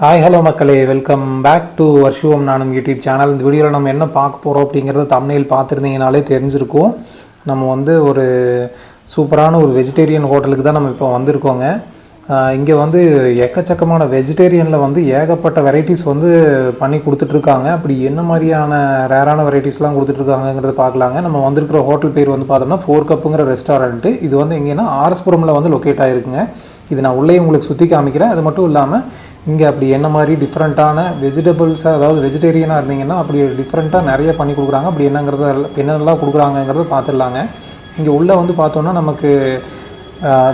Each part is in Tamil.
ஹாய் ஹலோ மக்களே, வெல்கம் பேக் டு வர்ஷுவம் நானும் யூடியூப் சேனல். இந்த வீடியோவில் நம்ம என்ன பார்க்க போகிறோம் அப்படிங்கிறத தம்ப்நெயில் பார்த்துருந்தீங்கனாலே தெரிஞ்சிருக்கும். நம்ம ஒரு சூப்பரான ஒரு வெஜிடேரியன் ஹோட்டலுக்கு தான் நம்ம இப்போ வந்திருக்கோங்க. இங்கே எக்கச்சக்கமான வெஜிடேரியனில் ஏகப்பட்ட வெரைட்டிஸ் பண்ணி கொடுத்துட்ருக்காங்க. அப்படி என்ன மாதிரியான ரேரான வெரைட்டிஸ்லாம் கொடுத்துட்ருக்காங்கிறத பார்க்கலாங்க. நம்ம வந்திருக்கிற ஹோட்டல் பேர் பார்த்தோம்னா 4 கப்புங்கிற ரெஸ்டாரண்ட்டு. இது எங்கேன்னா ஆர்எஸ்புரமில் லொக்கேட் ஆகிருக்குங்க. இது நான் உள்ளே உங்களுக்கு சுற்றி காமிக்கிறேன். அது மட்டும் இல்லாமல் இங்கே அப்படி என்ன மாதிரி டிஃப்ரெண்ட்டான வெஜிடபிள்ஸாக, அதாவது வெஜிடேரியனாக இருந்தீங்கன்னா அப்படி டிஃப்ரெண்ட்டாக நிறைய பண்ணி கொடுக்குறாங்க. அப்படி என்னென்னலாம் கொடுக்குறாங்கங்கிறத பார்த்துடலாங்க. இங்கே உள்ளே பார்த்தோன்னா நமக்கு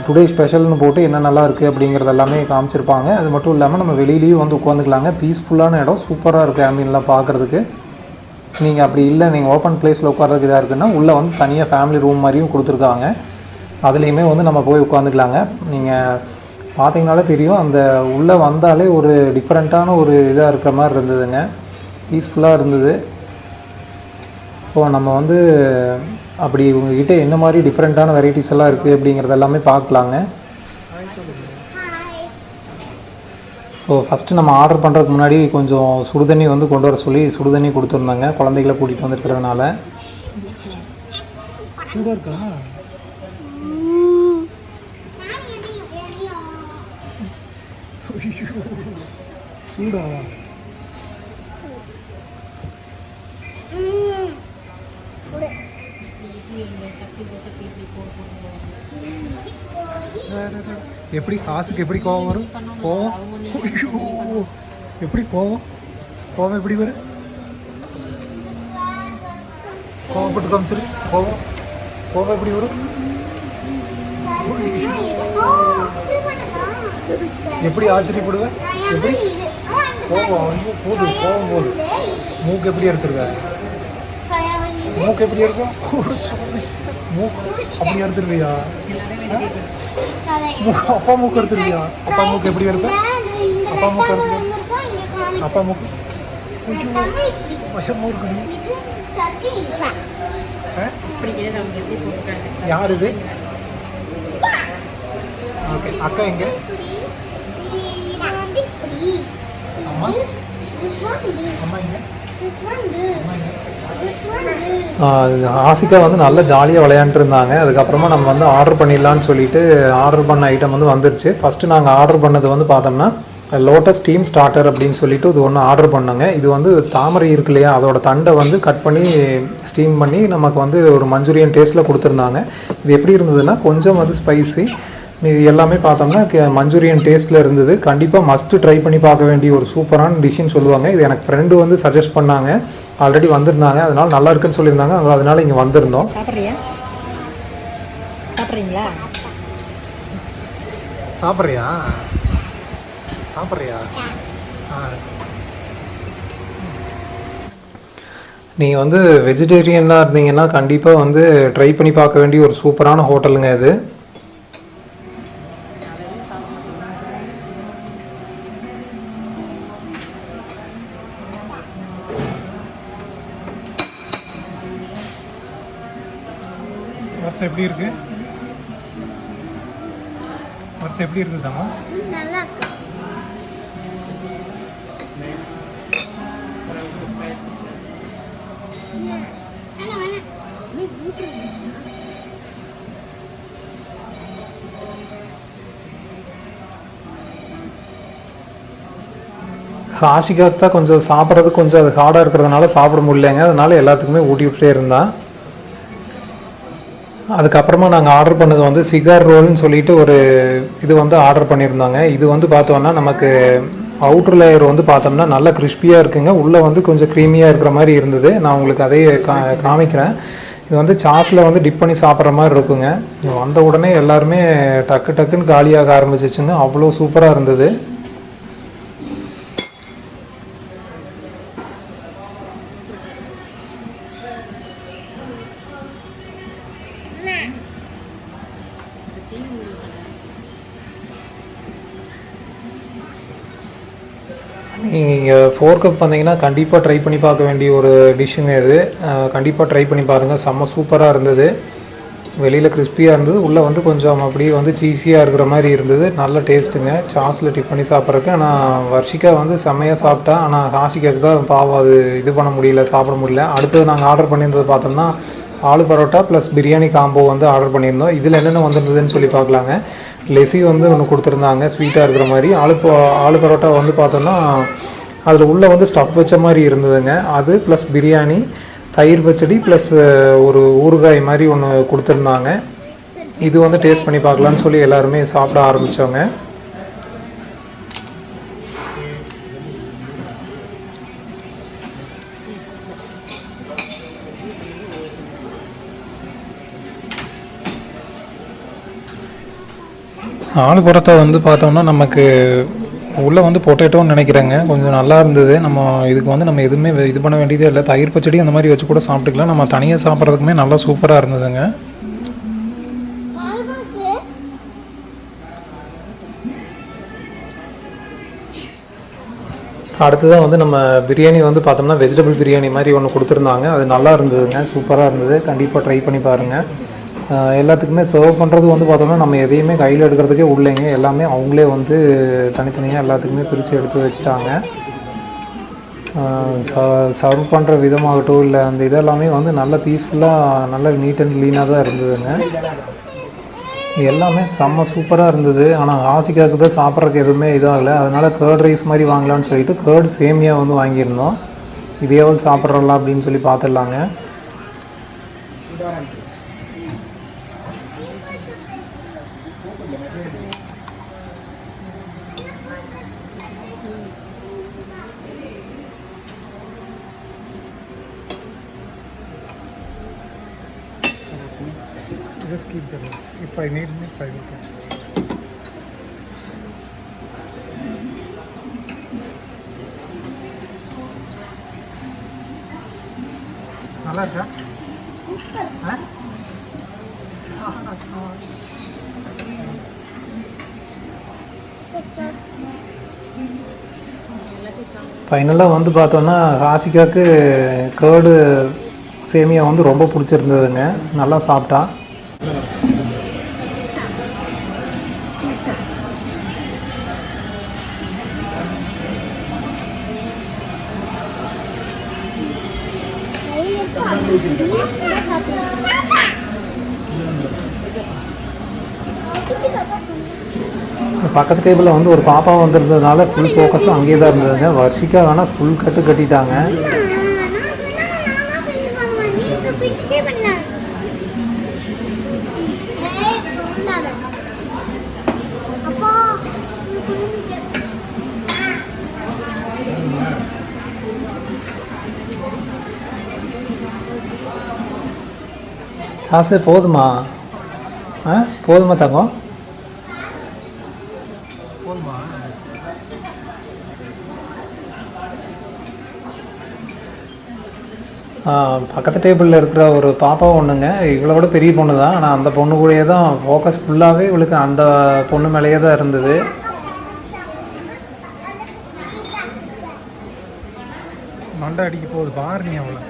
டுடே ஸ்பெஷல்னு போட்டு என்னென்னலாம் இருக்குது அப்படிங்கிறது எல்லாமே காமிச்சிருப்பாங்க. அது மட்டும் இல்லாமல் நம்ம வெளியிலேயும் உட்காந்துக்கலாங்க. பீஸ்ஃபுல்லான இடம், சூப்பராக இருக்குது ஆம்பியன்லாம் பார்க்குறதுக்கு. நீங்கள் அப்படி இல்லை, நீங்கள் ஓப்பன் பிளேஸில் உட்கார்றதுக்கு இதாக இருக்குன்னா உள்ளே தனியாக ஃபேமிலி ரூம் மாதிரியும் கொடுத்துருக்காங்க. அதுலேயுமே நம்ம போய் உட்காந்துக்கலாங்க. நீங்கள் பார்த்தீங்கனாலே தெரியும், அந்த உள்ளே வந்தாலே ஒரு டிஃப்ரெண்ட்டான ஒரு இதாக இருக்கிற மாதிரி இருந்ததுங்க. பீஸ்ஃபுல்லாக இருந்தது. இப்போது நம்ம அப்படி உங்கள்கிட்ட என்ன மாதிரி டிஃப்ரெண்ட்டான வெரைட்டிஸ் எல்லாம் இருக்குது அப்படிங்கிறது எல்லாமே பார்க்கலாங்க. ஸோ ஃபஸ்ட்டு நம்ம ஆர்டர் பண்ணுறதுக்கு முன்னாடி கொஞ்சம் சுடுதண்ணி கொண்டு வர சொல்லி சுடுதண்ணி கொடுத்துருந்தாங்க. குழந்தைகளை கூட்டிகிட்டு வந்துருக்கிறதுனால. சூடாக இருக்கா? சூடா? எப்படி காசுக்கு எப்படி கோவம் வரும்? கோவம் எப்படி கோவம் எப்படி வரும்? கோவப்பட்டு காமிச்சிரு. கோவம் எப்படி வரும்? எப்படி ஆச்சரியப்படுவேன்? எப்படி கோவம் போது மூக்கு எப்படி எடுத்துருக்க? மூக்கு எப்படி இருக்கும்? மூக்கு அப்படி எடுத்துருவியா? அப்பா மூக்கு எடுத்துருவியா? அப்பா மூக்கு எப்படி எடுப்ப? அப்பா மூக்கு எடுத்து அப்பா மூக்கு பயமா இருக்கு. யாரு இது? ஓகே, அக்கா எங்க? அம்மா அம்மா எங்க? ஆசிகா நல்லா ஜாலியாக விளையாண்டுட்டு இருந்தாங்க. அதுக்கப்புறமா நம்ம ஆர்டர் பண்ணிடலான்னு சொல்லிட்டு ஆர்டர் பண்ண ஐட்டம் வந்துடுச்சு. ஃபஸ்ட்டு நாங்கள் ஆர்டர் பண்ணது பார்த்தோம்னா லோட்டஸ் ஸ்டீம் ஸ்டார்டர் அப்படின்னு சொல்லிட்டு இது ஒன்று ஆர்டர் பண்ணோங்க. இது தாமரை இருக்கு இல்லையா, அதோட தண்டை கட் பண்ணி ஸ்டீம் பண்ணி நமக்கு ஒரு மஞ்சூரியன் டேஸ்ட்டில் கொடுத்துருந்தாங்க. இது எப்படி இருந்ததுன்னா கொஞ்சம் ஸ்பைசி, இது எல்லாமே பார்த்தோம்னா மஞ்சூரியன் டேஸ்ட்டில் இருந்தது. கண்டிப்பாக மஸ்ட்டு ட்ரை பண்ணி பார்க்க வேண்டிய ஒரு சூப்பரான டிஷ்ஷுன்னு சொல்லுவாங்க. இது எனக்கு ஃப்ரெண்டு சஜஸ்ட் பண்ணாங்க. ஆல்ரெடி வந்திருந்தாங்க, அதனால் நல்லா இருக்குன்னு சொல்லியிருந்தாங்க. அதனால் இங்கே வந்திருந்தோம். சாப்பிட்றியா? நீங்கள் வெஜிடேரியனாக இருந்தீங்கன்னா கண்டிப்பாக ட்ரை பண்ணி பார்க்க வேண்டிய ஒரு சூப்பரான ஹோட்டலுங்க இது. வருஷம் எப்படி இருக்கு? வருஷம் எப்படி இருக்குதாமா? நல்லா இருக்கு. ஆஷிகாக்கு தான் கொஞ்சம் சாப்பிட்றது கொஞ்சம் அது ஹார்டாக இருக்கிறதுனால சாப்பிட முடியலைங்க. அதனால எல்லாத்துக்குமே ஊட்டி விட்டுட்டே இருந்தான். அதுக்கப்புறமா நாங்கள் ஆர்டர் பண்ணது சிகார் ரோல்னு சொல்லிட்டு ஒரு இது ஆர்டர் பண்ணியிருந்தாங்க. இது பார்த்தோன்னா நமக்கு அவுட்ரு லேயர் பார்த்தோம்னா நல்லா கிறிஸ்பியாக இருக்குங்க. உள்ளே கொஞ்சம் க்ரீமியாக இருக்கிற மாதிரி இருந்தது. நான் உங்களுக்கு அதையே காமிக்கிறேன். இது சாஸில் டிப் பண்ணி சாப்பிட்ற மாதிரி இருக்குங்க. வந்த உடனே எல்லாருமே டக்குன்னு காலியாக ஆரம்பிச்சிச்சுங்க. அவ்வளோ சூப்பராக இருந்தது. நீங்கள் 4 கப் வந்தீங்கன்னா கண்டிப்பாக ட்ரை பண்ணி பார்க்க வேண்டிய ஒரு டிஷ்ஷுங்க இது. கண்டிப்பாக ட்ரை பண்ணி பாருங்கள். செம்ம சூப்பராக இருந்தது. வெளியில் கிறிஸ்பியாக இருந்தது, உள்ளே வந்து கொஞ்சம் அப்படியே வந்து சீஸியாக இருக்கிற மாதிரி இருந்தது. நல்ல டேஸ்ட்டுங்க சாஸில் டிப் பண்ணி சாப்பிட்றதுக்கு. ஆனால் வர்ஷிகா வந்து செம்மையாக சாப்பிட்டா. ஆனால் ஹாஷிகாவுக்கு தான் பாவம் அது இது பண்ண முடியல, சாப்பிட முடியல. அடுத்தது நாங்கள் ஆர்டர் பண்ணியிருந்தது பார்த்தோம்னா ஆலு பரோட்டா ப்ளஸ் பிரியாணி காம்போ வந்து ஆர்டர் பண்ணியிருந்தோம். இதில் என்னென்ன வந்துருந்ததுன்னு சொல்லி பார்க்கலாங்க. லெசி வந்து ஒன்று கொடுத்துருந்தாங்க ஸ்வீட்டாக இருக்கிற மாதிரி. ஆலு பரோட்டா வந்து பார்த்தோன்னா அதில் உள்ளே வந்து ஸ்டஃப் வச்ச மாதிரி இருந்ததுங்க. அது ப்ளஸ் பிரியாணி, தயிர் பச்சடி ப்ளஸ் ஒரு ஊறுகாய் மாதிரி ஒன்று கொடுத்துருந்தாங்க. இது வந்து டேஸ்ட் பண்ணி பார்க்கலான்னு சொல்லி எல்லாருமே சாப்பிட ஆரம்பித்தோங்க. ஆலு பரோட்டா வந்து பார்த்தோம்னா நமக்கு உள்ளே வந்து பொட்டேட்டோன்னு நினைக்கிறேங்க. கொஞ்சம் நல்லா இருந்தது. நம்ம இதுக்கு வந்து நம்ம எதுவுமே இது பண்ண வேண்டியதே இல்லை. தயிர் பச்சடி அந்த மாதிரி வச்சு கூட சாப்பிட்டுக்கலாம். நம்ம தனியாக சாப்பிட்றதுக்குமே நல்லா சூப்பராக இருந்ததுங்க. அடுத்ததான் வந்து நம்ம பிரியாணி வந்து பார்த்தோம்னா வெஜிடபிள் பிரியாணி மாதிரி ஒன்று கொடுத்துருந்தாங்க. அது நல்லா இருந்ததுங்க, சூப்பராக இருந்தது. கண்டிப்பாக ட்ரை பண்ணி பாருங்கள். எல்லாத்துக்குமே சர்வ் பண்ணுறது வந்து பார்த்தோம்னா நம்ம எதையுமே கையில் எடுக்கிறதுக்கே உள்ளேங்க. எல்லாமே அவங்களே வந்து தனித்தனியாக எல்லாத்துக்குமே பிரித்து எடுத்து வச்சுட்டாங்க. சர்வ் பண்ணுற விதமாகட்டும் இல்லை அந்த இதெல்லாமே வந்து நல்ல பீஸ்ஃபுல்லாக நல்ல நீட் அண்ட் க்ளீனாக தான் இருந்ததுங்க. எல்லாமே செம்ம சூப்பராக இருந்தது. ஆனால் ஆசிக்காவுக்கு தான் சாப்பிட்றதுக்கு எதுவுமே இதாகலை. அதனால் கேர்ட் ரைஸ் மாதிரி வாங்கலான்னு சொல்லிட்டு கேர்ட் சேமியா வந்து வாங்கியிருந்தோம். இதையாவது சாப்பிட்றலாம் அப்படின்னு சொல்லி பார்த்துடலாங்க. Just keep them. If I need mix, I will catch. நல்லா இருக்கா? சூப்பர். ஃபைனலாக வந்து பார்த்தோன்னா ஆசிகாவுக்கு கேர்டு சேமியா வந்து ரொம்ப பிடிச்சிருந்ததுங்க. நல்லா சாப்பிட்டா. பக்கத்து டேபிளில் வந்து ஒரு பாப்பா வந்துருந்ததுனால ஃபுல் ஃபோக்கஸும் அங்கேயே தான் இருந்ததுங்க. வர்ஷிகா வேணால் ஃபுல் கட்டு கட்டிட்டாங்க. ஆசை போதுமா? போதுமா தங்கம்? போதுமா? பக்கத்து டேபிளில் இருக்கிற ஒரு பாப்பா ஒன்றுங்க. இவளை விட பெரிய பொண்ணு தான். ஆனால் அந்த பொண்ணு கூடயே தான் ஃபோக்கஸ் ஃபுல்லாகவே இவளுக்கு அந்த பொண்ணு மேலேயே தான் இருந்தது. மண்டை அடிக்க போகுது பாரு நீ அவளை.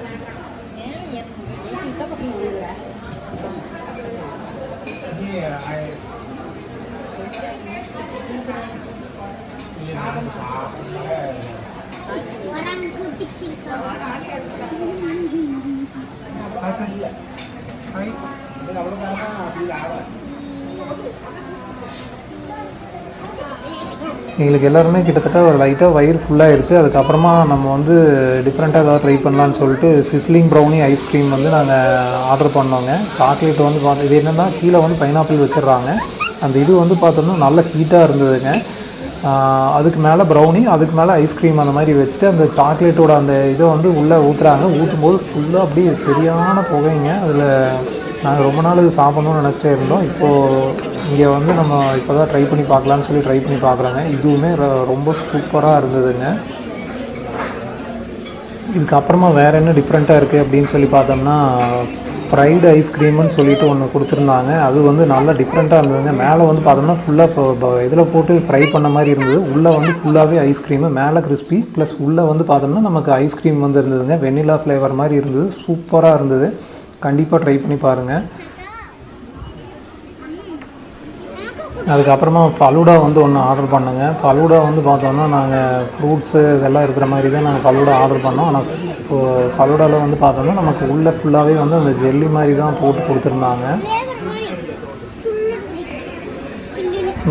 எங்களுக்கு எல்லாருமே கிட்டத்தட்ட ஒரு லைட்டாக வயிறு ஃபுல்லாகிடுச்சு. அதுக்கப்புறமா நம்ம வந்து டிஃப்ரெண்ட்டாக ஏதாவது ட்ரை பண்ணலான்னு சொல்லிட்டு சிஸ்லிங் ப்ரௌனி ஐஸ்கிரீம் வந்து நாங்கள் ஆர்டர் பண்ணோங்க. சாக்லேட் வந்து பார்த்தோம். இது என்னென்னா கீழே வந்து பைனாப்பிள் வச்சிடுறாங்க. அந்த இது வந்து பார்த்தோம்னா நல்ல ஹீட்டாக இருந்ததுங்க. அதுக்கு மேலே ப்ரௌனி, அதுக்கு மேலே ஐஸ்கிரீம் அந்த மாதிரி வச்சுட்டு அந்த சாக்லேட்டோட அந்த இதை வந்து உள்ளே ஊற்றுறாங்க. ஊற்றும்போது ஃபுல்லாக அப்படியே சரியான புகைங்க. அதில் நாங்கள் ரொம்ப நாள் இது சாப்பிட்ணுன்னு நினச்சிட்டே இருந்தோம். இப்போது இங்கே வந்து நம்ம இப்போ தான் ட்ரை பண்ணி பார்க்கலான்னு சொல்லி ட்ரை பண்ணி பார்க்குறாங்க. இதுவுமே ரொம்ப சூப்பராக இருந்ததுங்க. இதுக்கப்புறமா வேறு என்ன டிஃப்ரெண்ட்டாக இருக்குது அப்படின்னு சொல்லி பார்த்தோம்னா ஃப்ரைடு ஐஸ்கிரீம்னு சொல்லிட்டு ஒன்று கொடுத்துருந்தாங்க. அது வந்து நல்லா டிஃப்ரெண்ட்டாக இருந்ததுங்க. மேலே வந்து பார்த்தோம்னா ஃபுல்லாக இப்போ இதில் போட்டு ஃப்ரை பண்ண மாதிரி இருந்தது. உள்ளே வந்து ஃபுல்லாகவே ஐஸ்கிரீமு, மேலே கிறிஸ்பி ப்ளஸ் உள்ளே வந்து பார்த்தோம்னா நமக்கு ஐஸ்கிரீம் வந்து இருந்ததுங்க. வெண்ணிலா ஃப்ளேவர் மாதிரி இருந்தது. சூப்பராக இருந்தது. கண்டிப்பாக ட்ரை பண்ணி பாருங்கள். அதுக்கப்புறமா ஃபலூடா வந்து ஒன்று ஆர்டர் பண்ணுங்க. ஃபலூடா வந்து பார்த்தோம்னா நாங்கள் ஃப்ரூட்ஸு இதெல்லாம் இருக்கிற மாதிரி தான் நாங்கள் ஃபலூடா ஆர்டர் பண்ணோம். ஆனால் ஃபலூடாவில் வந்து பார்த்தோம்னா நமக்கு உள்ளே ஃபுல்லாகவே வந்து அந்த ஜெல்லி மாதிரி தான் போட்டு கொடுத்துருந்தாங்க.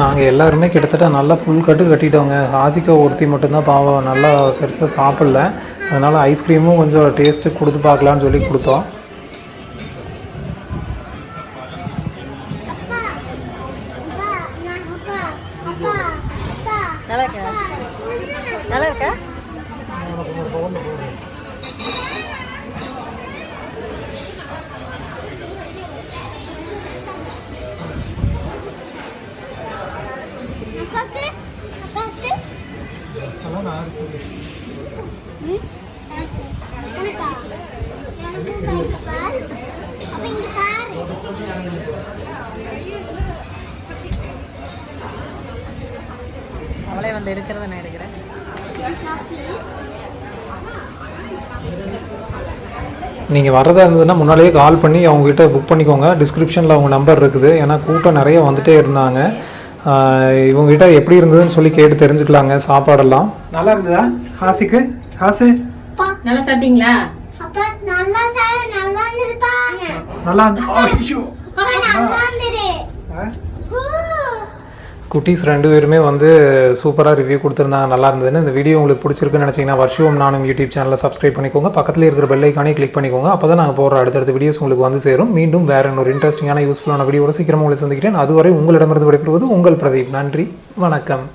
நாங்கள் எல்லாருமே கிட்டத்தட்ட நல்லா ஃபுல் கட்டு கட்டிட்டோங்க. ஆசிக்கா ஒருத்தி மட்டும்தான் பாவம் நல்லா பெருசாக சாப்பிடல. அதனால் ஐஸ்கிரீமும் கொஞ்சம் டேஸ்ட்டு கொடுத்து பார்க்கலான்னு சொல்லி கொடுத்தோம். நல்லா இருக்கா? அவளே வந்து எடுக்கிறத நான் எடுக்கிறேன். நீங்கள் வரதா இருந்ததுன்னா முன்னாடியே கால் பண்ணி அவங்ககிட்ட புக் பண்ணிக்கோங்க. டிஸ்கிரிப்ஷனில் அவங்க நம்பர் இருக்குது. ஏன்னா கூட்டம் நிறைய வந்துகிட்டே இருந்தாங்க. இவங்ககிட்ட எப்படி இருந்ததுன்னு சொல்லி கேட்டு தெரிஞ்சுக்கலாங்க. சாப்பாடெல்லாம் நல்லா இருந்ததா? ஹாசிக்கு ஹாசு நல்லா சாப்பிட்டீங்களா? நல்லா குட்டீஸ் 2 பேருமே வந்து சூப்பராக ரிவ்யூ கொடுத்துருந்தாங்க. நல்லா இருந்ததுன்னு. இந்த வீடியோ உங்களுக்கு பிடிச்சிருக்குன்னு நினச்சிங்கன்னா வர்ஷிவோம் நானும் யூடியூப் சேனலில் சப்ஸ்கிரைப் பண்ணிக்கோங்க. பக்கத்தில் இருக்கிற பெல் ஐக்கானே கிளிக் பண்ணிக்கோங்க. அப்போ தான் நாங்கள் போடுற அடுத்தடுத்த வீடியோஸ் உங்களுக்கு வந்து சேரும். மீண்டும் வேறு இன்னொரு இன்ட்ரெஸ்டிங்கான யூஸ்ஃபுல்லான வீடியோட சீக்கிரமாக உங்களை சந்திக்கிறேன். அதுவரை உங்களிடமிருந்து விடைபெறுவது உங்கள் பிரதீப். நன்றி, வணக்கம்.